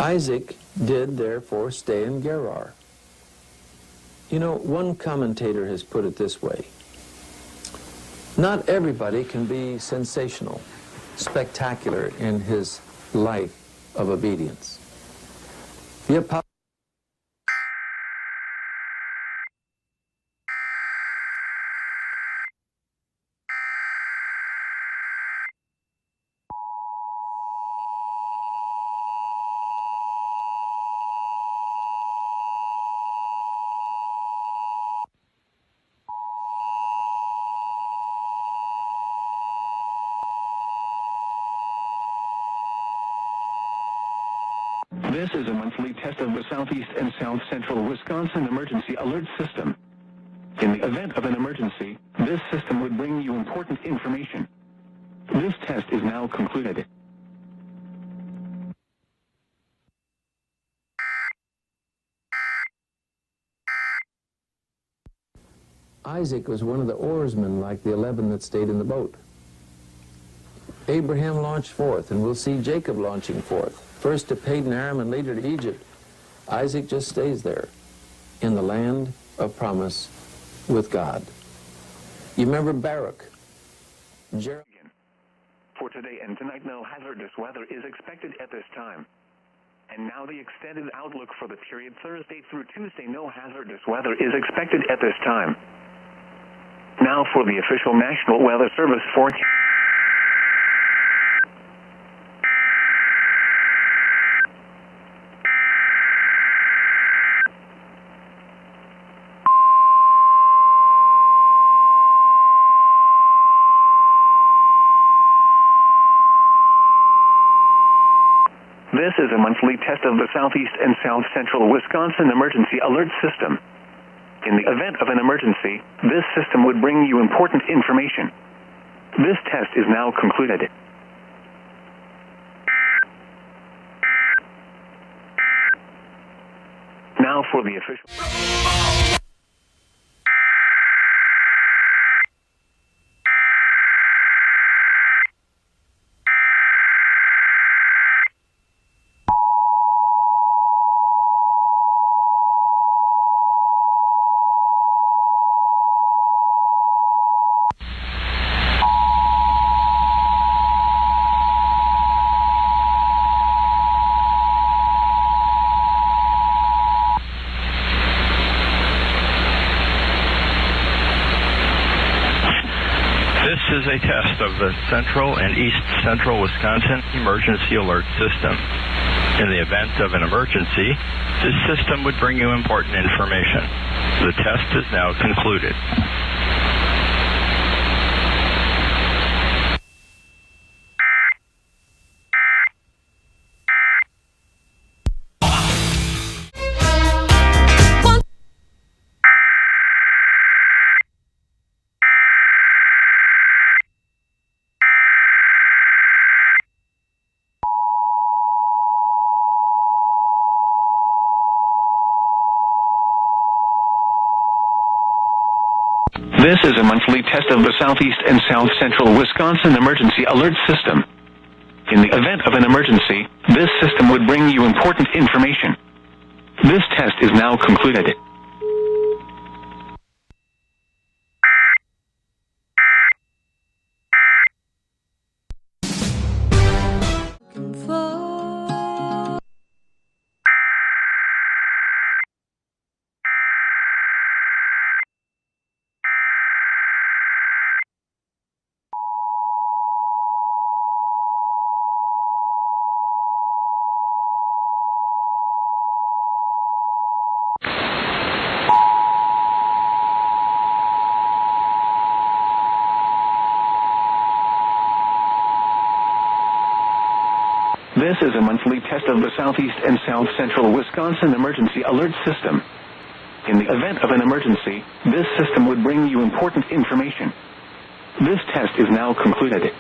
Isaac did therefore stay in Gerar. You know, one commentator has put it this way: not everybody can be sensational, spectacular in his life of obedience. The apostle This is a monthly test of the Southeast and South Central Wisconsin Emergency Alert System. In the event of an emergency, this system would bring you important information. This test is now concluded. Isaac was one of the oarsmen like the 11 that stayed in the boat. Abraham launched forth, and we'll see Jacob launching forth, first to Padan Aram and later to Egypt. Isaac just stays there in the land of promise with God. You remember Barak? For today and tonight, no hazardous weather is expected at this time. And now the extended outlook for the period Thursday through Tuesday, no hazardous weather is expected at this time. Now for the official National Weather Service forecast. This is a monthly test of the Southeast and South Central Wisconsin Emergency Alert System. In the event of an emergency, this system would bring you important information. This test is now concluded. Now for the official... This is a test of the Central and East Central Wisconsin Emergency Alert System. In the event of an emergency, this system would bring you important information. The test is now concluded. This is a monthly test of the Southeast and South Central Wisconsin Emergency Alert System. In the event of an emergency, this system would bring you important information. This test is now concluded. This is a monthly test of the Southeast and South Central Wisconsin Emergency Alert System. In the event of an emergency, this system would bring you important information. This test is now concluded.